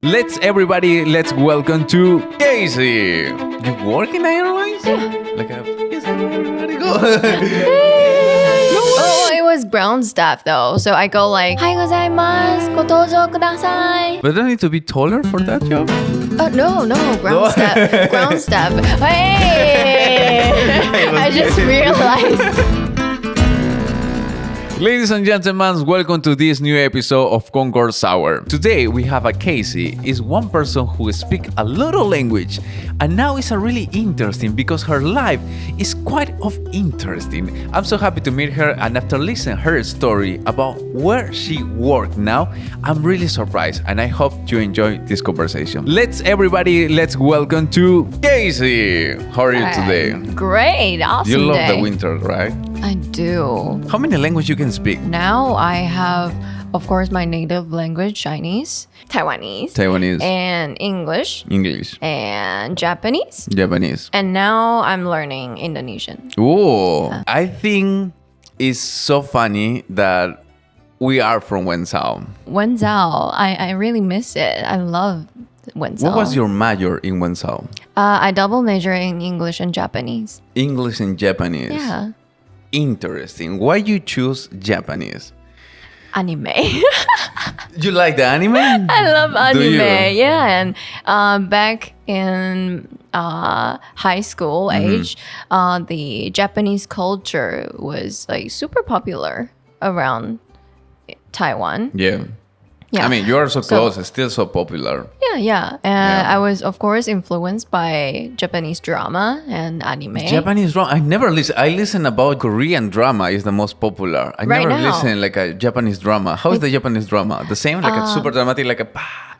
Let's welcome to Kasey. You work in airlines? Yes, everybody go. Oh, it was ground staff though. So I go like, はいございます。ご搭乗ください。 But don't need to be taller for that job? No, ground staff. Ground staff. Hey! I just realized. Ladies and gentlemen, welcome to this new episode of Concor Sour. Today we have a Kasey. Is one person who speaks a lot of language, and now it's a really interesting because her life is quite of interesting. I'm so happy to meet her, and after listening her story about where she works now, I'm really surprised, and I hope you enjoy this conversation. Let's welcome to Kasey. How are you today? Great, awesome You love day. the winter, right? I do. How many languages you can speak? Now I have, of course, my native language, Chinese, Taiwanese, and English, and Japanese. And now I'm learning Indonesian. Oh, I think it's so funny that we are from Wenzao. Wenzao, I really miss it. I love Wenzao. What was your major in Wenzao? I double major in English and Japanese. English and Japanese. Yeah. Interesting. Why you choose Japanese? Anime. You like the anime? I love anime. Do you? Yeah, and back in high school age, the Japanese culture was like super popular around Taiwan. Yeah. Yeah. I mean, you are so close. It's still so popular. Yeah. And I was, of course, influenced by Japanese drama and anime. Japanese drama. I never listen. I listen about Korean drama is the most popular. I Right never now. listen like a Japanese drama. How is the Japanese drama? The same? Like a super dramatic, like a...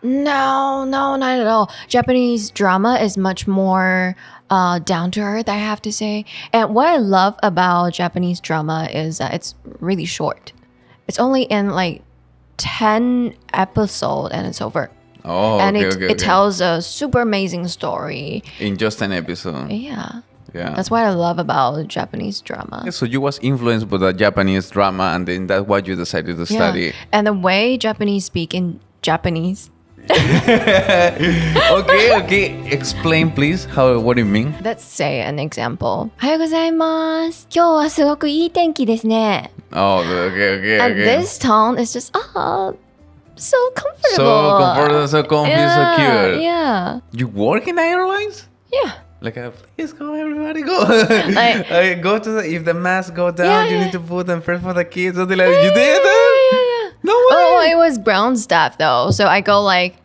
No, not at all. Japanese drama is much more down to earth, I have to say. And what I love about Japanese drama is that it's really short. It's only in like 10 episodes and it's over. Oh, And okay. it tells a super amazing story. In just an episode. Yeah. Yeah. That's what I love about Japanese drama. So you was influenced by the Japanese drama, and then that's why you decided to study. And the way Japanese speak in Japanese. Okay. Explain, please. What do you mean? Let's say an example. おはようございます。今日はすごくいい天気ですね。 Oh, okay. And this tone is just, so comfortable. So comfortable, so comfy, so cute. Yeah. You work in airlines? Yeah. Like, please go, everybody go. Go to if the mask go down, you need to put them first for the kids. Something like that. You did that? Yeah. No way. Oh, it was ground staff though. So I go like,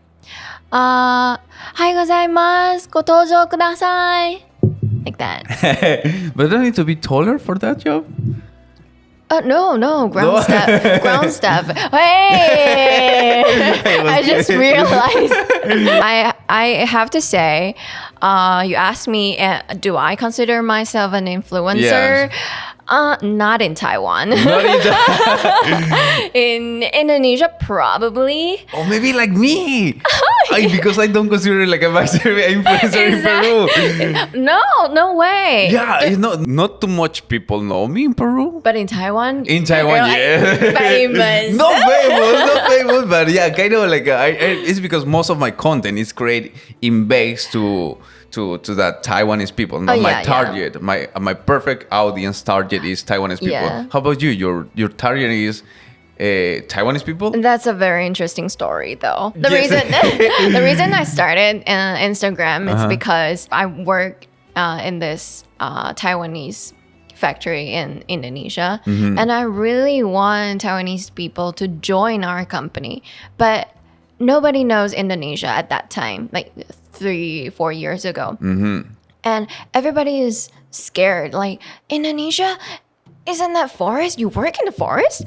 はいございます。ご搭乗ください. Like that. But don't need to be taller for that job? No, ground staff. Ground staff. Hey! I just realized. I have to say, you asked me, do I consider myself an influencer? Yes. Not in Taiwan. Not in In Indonesia, probably. Or maybe like me. Because I don't consider like a master influencer in Peru. No way. Yeah, it's not too much people know me in Peru. But in Taiwan? In Taiwan, you're like yeah. famous. Not famous, but yeah, kind of like it's because most of my content is created in base to the Taiwanese people. Not my target. My perfect audience target is Taiwanese people. Yeah. How about you? Your target is Taiwanese people? That's a very interesting story, though. The reason I started Instagram is because I work in this Taiwanese factory in Indonesia, and I really want Taiwanese people to join our company, but nobody knows Indonesia at that time, like 3-4 years ago. And everybody is scared, like, Indonesia, isn't that forest? You work in the forest?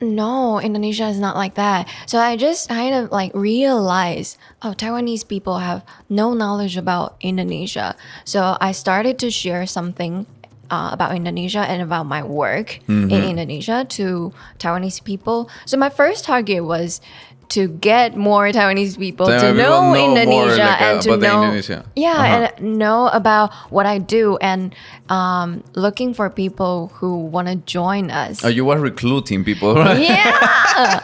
No, Indonesia is not like that. So I just kind of like realized, Taiwanese people have no knowledge about Indonesia. So I started to share something about Indonesia and about my work in Indonesia to Taiwanese people. So my first target was to get more Taiwanese people Taiwan to people know know more, Indonesia like, and to about the know Indonesia. and know about what I do and looking for people who want to join us. Oh, you were recruiting people, right? Yeah,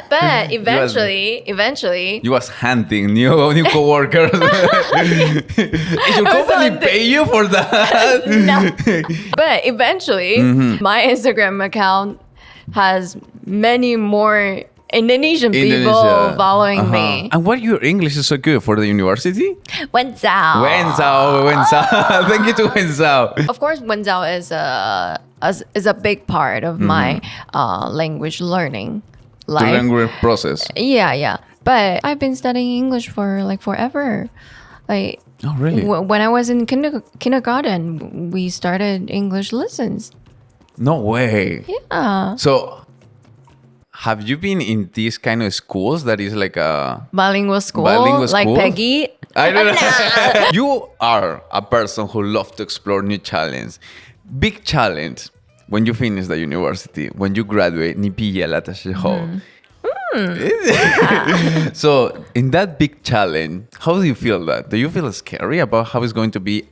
but eventually, You was hunting new coworkers. Is your company pay you for that? no. But eventually, my Instagram account has many more Indonesian people following me. And why your English is so good for the university? Wenzao. Wenzao. Thank you to Wenzao. Of course, Wenzao is a big part of my language learning The life. language process. Yeah. But I've been studying English for like forever. Like Oh, really? when I was in kindergarten, we started English lessons. No way. Yeah. So, have you been in these kind of schools that is like a Bilingual school, Bilingual like school? Peggy. I don't know. You are a person who loves to explore new challenge. Big challenge when you finish the university, when you graduate, 你毕业了的时候. So, in that big challenge, how do you feel that? Do you feel scary about how it's going to be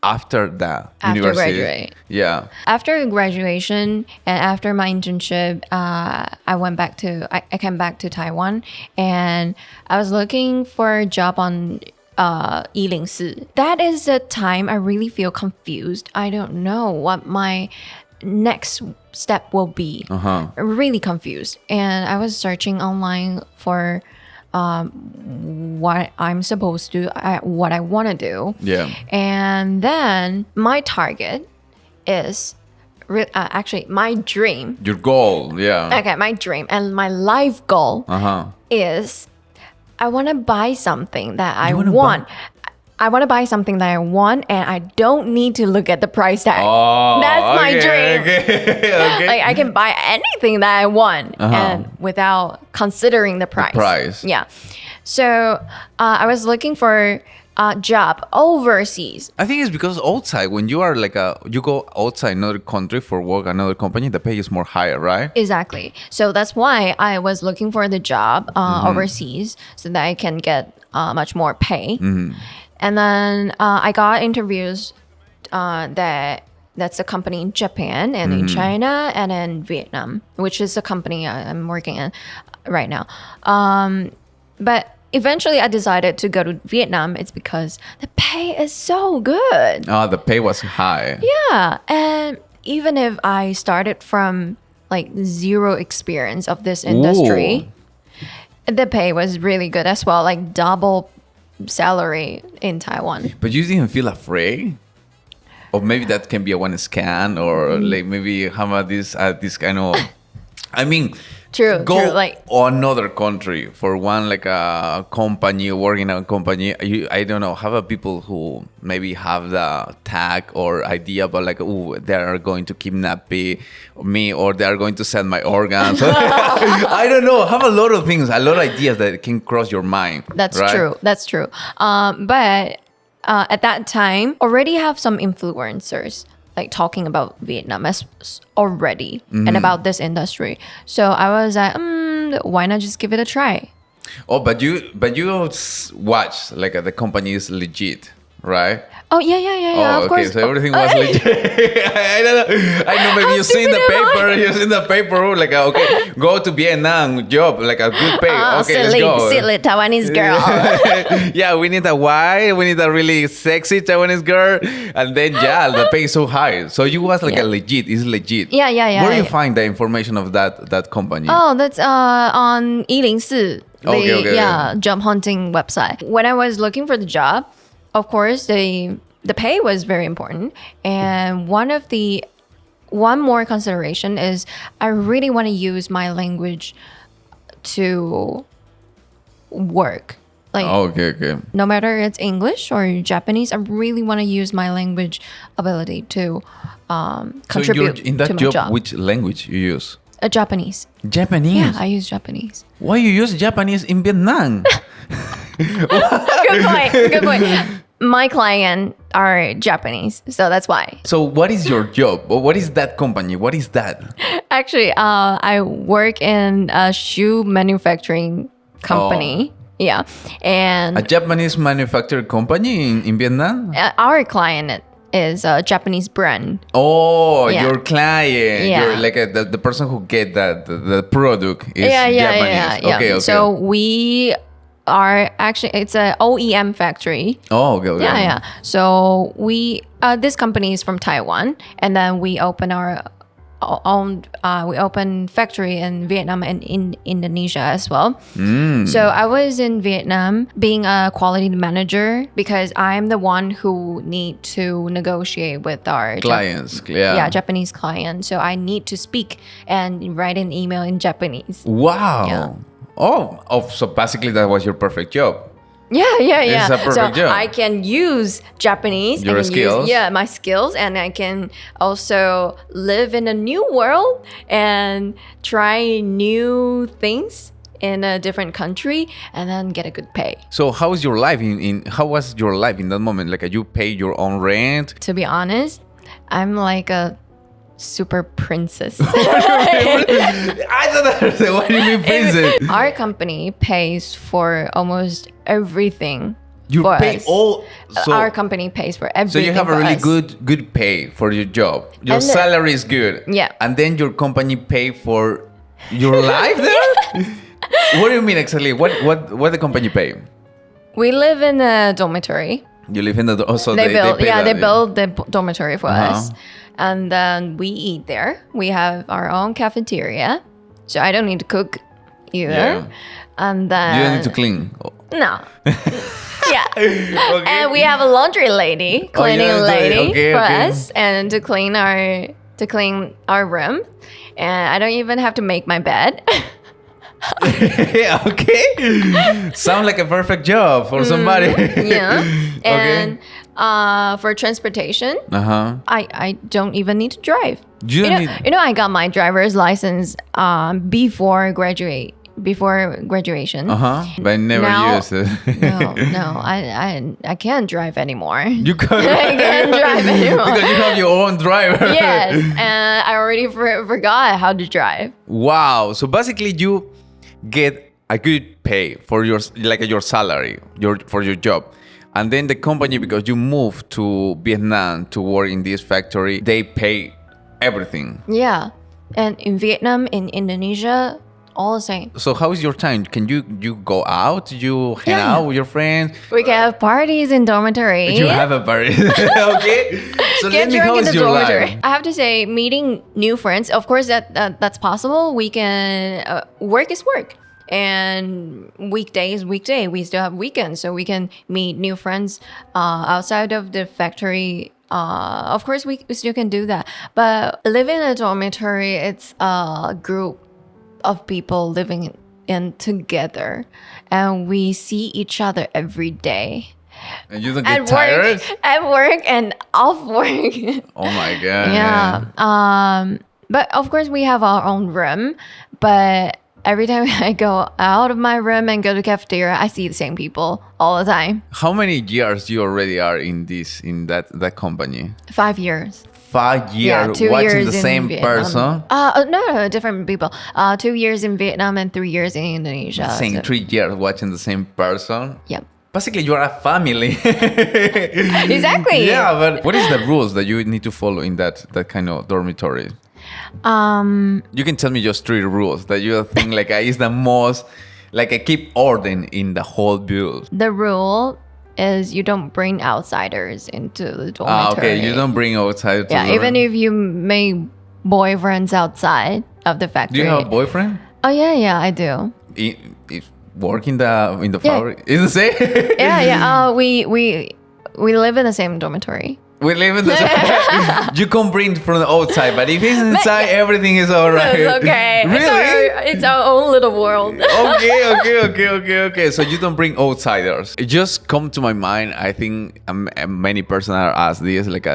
after that university? Graduate. Yeah. After graduation and after my internship, I came back to Taiwan and I was looking for a job on 104. That is the time I really feel confused. I don't know what my next step will be. Really confused. And I was searching online for what I'm supposed to, what I want to do. Yeah. And then my target is actually my dream. Your goal, yeah. Okay, my dream and my life goal is I want to buy something that I want. I want to buy something that I want and I don't need to look at the price tag. Oh, That's my dream. Okay. Like I can buy anything that I want and without considering the price. Yeah. So I was looking for a job overseas. I think it's because outside, when you are you go outside another country for work, another company, the pay is more higher, right? Exactly. So that's why I was looking for the job overseas so that I can get much more pay. And then I got interviews that's a company in Japan and in China and in Vietnam, which is the company I'm working in right now. But eventually I decided to go to Vietnam. It's because the pay is so good. Oh, the pay was high. Yeah. And even if I started from like zero experience of this industry, the pay was really good as well, like double salary in Taiwan. But you didn't feel afraid? Or maybe that can be a one scan or like maybe have this kind of... I mean... True. Like another country for one like a company, working in a company. I don't know. Have people who maybe have the tag or idea about like, oh, they are going to kidnap me or they are going to sell my organs. I don't know. Have a lot of things, a lot of ideas that can cross your mind. That's right? true. That's true. But at that time, already have some influencers like talking about Vietnam already and about this industry. So I was like, why not just give it a try? Oh, but you watch like the company is legit, right? Oh, yeah, Oh, of okay. course. So everything was legit. I know. Maybe you've seen the paper. You've seen the paper. Like, okay, go to Vietnam, job, like a good pay. Okay, let's go. Silly Taiwanese girl. Yeah, we need a white. We need a really sexy Taiwanese girl. And then, the pay is so high. So you was like a legit. It's legit. Yeah. Where do you find the information of that company? Oh, that's on 104. Okay. Job hunting website. When I was looking for the job, of course, the pay was very important. And one more consideration is I really want to use my language to work. Like, okay. no matter it's English or Japanese, I really want to use my language ability to contribute so in that to my job. Which language you use? Japanese. Japanese? Yeah, I use Japanese. Why you use Japanese in Vietnam? Good point. my client are Japanese, so that's why. So what is your job? What is that company? What is that? Actually, I work in a shoe manufacturing company. Yeah, and A Japanese manufacturing company in Vietnam? our client is a Japanese brand. Oh, Yeah. your client. Yeah. You're like the person who get the product is Yeah. Japanese. Okay. So we are actually, it's a OEM factory. Oh, okay. Yeah. So we, this company is from Taiwan, and then we open our own, we open factory in Vietnam and in Indonesia as well. So I was in Vietnam being a quality manager because I'm the one who need to negotiate with our Clients. Japanese clients. So I need to speak and write an email in Japanese. Wow. Yeah. Oh, so basically that was your perfect job. Yeah. It's a perfect so job. I can use Japanese. Your skills. My skills. And I can also live in a new world and try new things in a different country and then get a good pay. So how was your life how was your life in that moment? Like you pay your own rent? To be honest, I'm like a super princess. I don't understand. What do you mean princess? Our company pays for almost everything. You for pay us. all. So, Our company pays for so everything. you have a for really us. good pay for your job. Your And salary is good. Yeah. And then your company pay for your life there? What do you mean exactly? What the company pay? We live in a dormitory. You live in the so They build, pay they that. build the dormitory for Uh-huh. us, and then we eat there. We have our own cafeteria, so I don't need to cook either. Yeah. And then You don't need to clean. No. Yeah. Okay. And we have a laundry lady, cleaning yeah, lady okay, for okay. us, and to clean our room. And I don't even have to make my bed. Yeah, okay. Sound like a perfect job for somebody. Yeah. Okay. And for transportation, Uh-huh. I don't even need to drive. You don't need- I got my driver's license before graduation. Uh-huh. But I never Now- used it. No, I can't drive anymore. You can't. I can't drive anymore. Because you have your own driver. Yes, and I already forgot how to drive. Wow. So basically you get a good pay for your salary, for your job. And then the company, because you moved to Vietnam to work in this factory, they pay everything. Yeah, and in Vietnam, in Indonesia, all the same. So how is your time? Can you go out? You hang Yeah. out with your friends? We can have parties in dormitory. You have a party. Okay. So Get let me, how drunk in is the your dormitory. life? I have to say, meeting new friends, of course, that's possible. We can work is work, and weekday is weekday. We still have weekends, so we can meet new friends outside of the factory. Of course, we still can do that. But living in a dormitory, it's a group of people living in together, and we see each other every day. And you don't get tired? At work and off work. Oh my God. Yeah. But of course we have our own room. But every time I go out of my room and go to cafeteria, I see the same people all the time. How many years you already are in that company? 5 years. 5 years Yeah, 2 watching years the in same Vietnam. person? No, different people. 2 years in Vietnam and 3 years in Indonesia. Saying So- 3 years watching the same person? Yeah. Basically, you are a family. Exactly. Yeah, but what is the rules that you need to follow in that kind of dormitory? You can tell me just 3 rules that you think like is the most, like I keep order in the whole build. The rule is you don't bring outsiders into the dormitory. Okay, you don't bring outside. Yeah, even if you make boyfriends outside of the Do factory. you have a boyfriend? Oh yeah, I do. Work in the factory? Is the same? Yeah. We live in the same dormitory. We live in the same. You can bring from the outside, but if it's inside, everything is alright. It's okay. Really? It's our own little world. Okay. So you don't bring outsiders. It just come to my mind. I think many persons are asked this, like,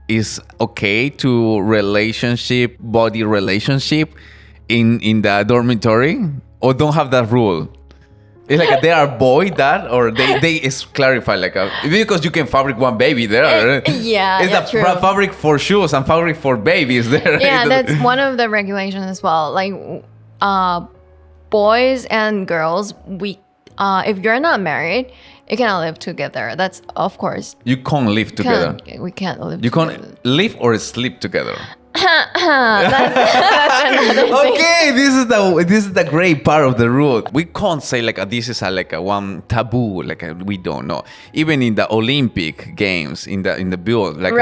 is okay to body relationship in the dormitory, or don't have that rule? It's like they are boy that, or they is clarify like because you can fabric one baby there. Yeah, it's true. Fabric for shoes and fabric for babies there. Yeah, that's one of the regulations as well. Like boys and girls, we if you're not married, you cannot live together. That's of course. You can't live together. We can't live. You together. can't live or sleep together. That's another thing. Okay, this is the great part of the rule. We can't say like this is a one taboo, like we don't know. Even in the Olympic games, in the build, like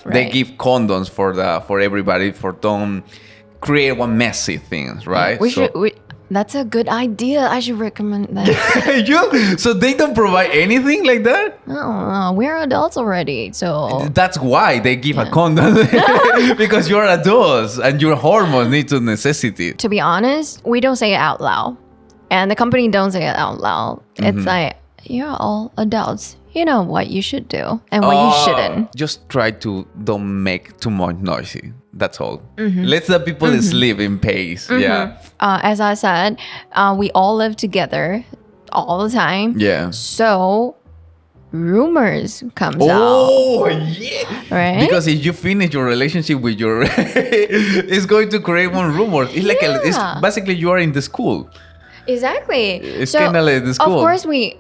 they give condoms for everybody for don't create one messy things, right? That's a good idea. I should recommend that. So they don't provide anything like that? No, we're adults already, so... That's why they give a condom. Because you're adults and your hormones need to necessity. To be honest, we don't say it out loud. And the company don't say it out loud. It's like, you're all adults. You know what you should do and what you shouldn't. Just try to don't make too much noisy. That's all. Let the people sleep in peace. Yeah. As I said, we all live together all the time. Yeah. So rumors comes out. Oh, yeah. Right? Because if you finish your relationship with your... it's going to create one rumor. It's like it's basically you are in the school. Exactly. It's kind of like the school. Of course, we're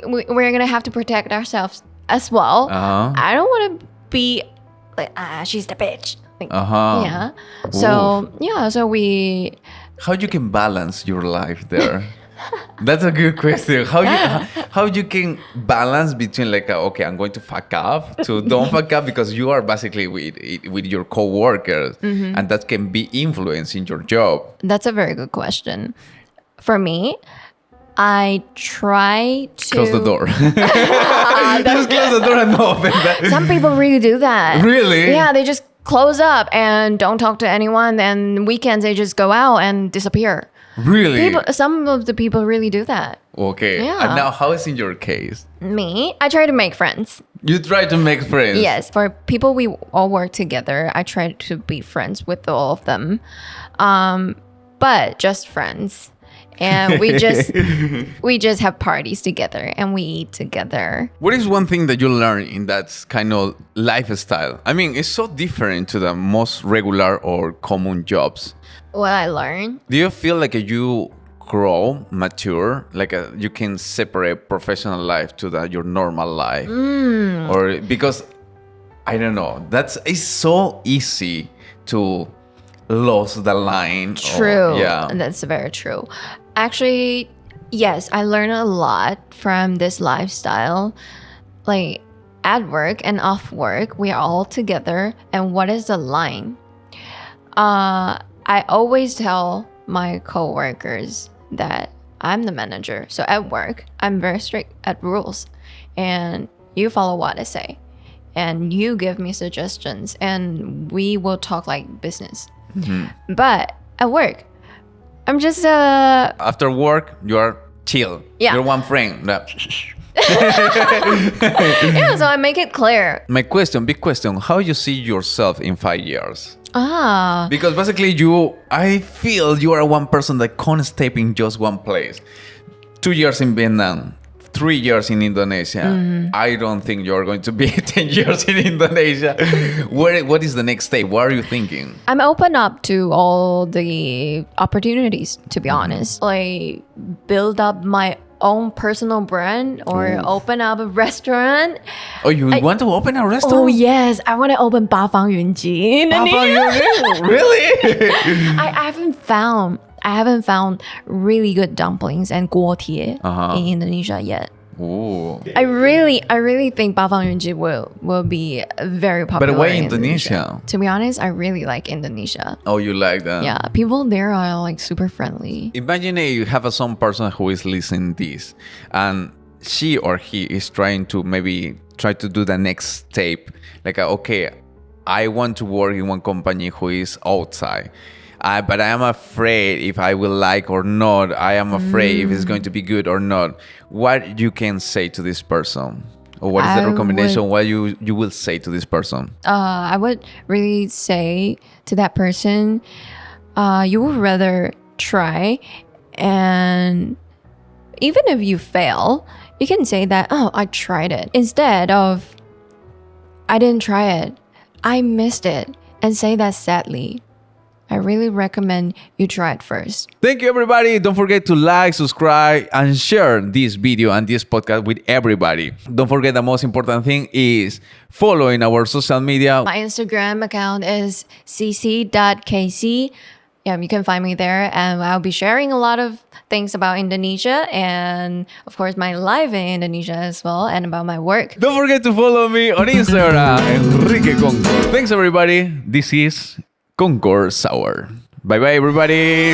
going to have to protect ourselves as well. I don't want to be like, she's the bitch. Like, yeah. So, so we... How you can balance your life there? That's a good question. How you can balance between like, okay, I'm going to fuck up to don't fuck up because you are basically with your coworkers and that can be influencing your job. That's a very good question. For me, I try to... Close the door. Just close the door and open that. Some people really do that. Really? Yeah, they just close up and don't talk to anyone. Then weekends, they just go out and disappear. Really? Some of the people really do that. Okay. Yeah. And now, how is in your case? Me, I try to make friends. You try to make friends? Yes. For people we all work together, I try to be friends with all of them. But just friends. And we just have parties together and we eat together. What is one thing that you learn in that kind of lifestyle? I mean, it's so different to the most regular or common jobs. What I learned? Do you feel like you grow, mature, like you can separate professional life to your normal life? Or because, I don't know, it's so easy to lose the line. True. Yeah. That's very true. Actually, yes, I learned a lot from this lifestyle. Like at work and off work, we are all together. And what is the line? I always tell my coworkers that I'm the manager. So at work, I'm very strict at rules. And you follow what I say. And you give me suggestions. And we will talk like business. But at work, I'm just after work, you are chill. Yeah. You're one friend. Yeah, so I make it clear. My big question, how you see yourself in 5 years? Because basically I feel you are one person that can't stay in just one place. 2 years in Vietnam, 3 years in Indonesia. I don't think you're going to be 10 years in Indonesia. What is the next step? What are you thinking? I'm open up to all the opportunities, to be honest. Like build up my own personal brand or open up a restaurant. Oh, you want to open a restaurant? Oh, yes. I want to open 八方云集 in Indonesia. Really? I haven't found really good dumplings and guo tie in Indonesia yet. Ooh. I really think 八方云集 will be very popular. But why in Indonesia? To be honest, I really like Indonesia. Oh, you like that? Yeah, people there are like super friendly. Imagine you have some person who is listening this and she or he is trying to do the next step. Like, okay, I want to work in one company who is outside. But I am afraid if I will like or not. I am afraid if it's going to be good or not. What you can say to this person? Or what is the recommendation? What you will say to this person? I would really say to that person, you would rather try and even if you fail, you can say that, oh, I tried it, instead of, I didn't try it, I missed it, and say that sadly. I really recommend you try it first. Thank you, everybody. Don't forget to like, subscribe, and share this video and this podcast with everybody. Don't forget the most important thing is following our social media. My Instagram account is cc.kasey. Yeah, you can find me there, and I'll be sharing a lot of things about Indonesia and, of course, my life in Indonesia as well, and about my work. Don't forget to follow me on Instagram, Enrique Concor. Thanks, everybody. This is Concor Sour. Bye-bye, everybody.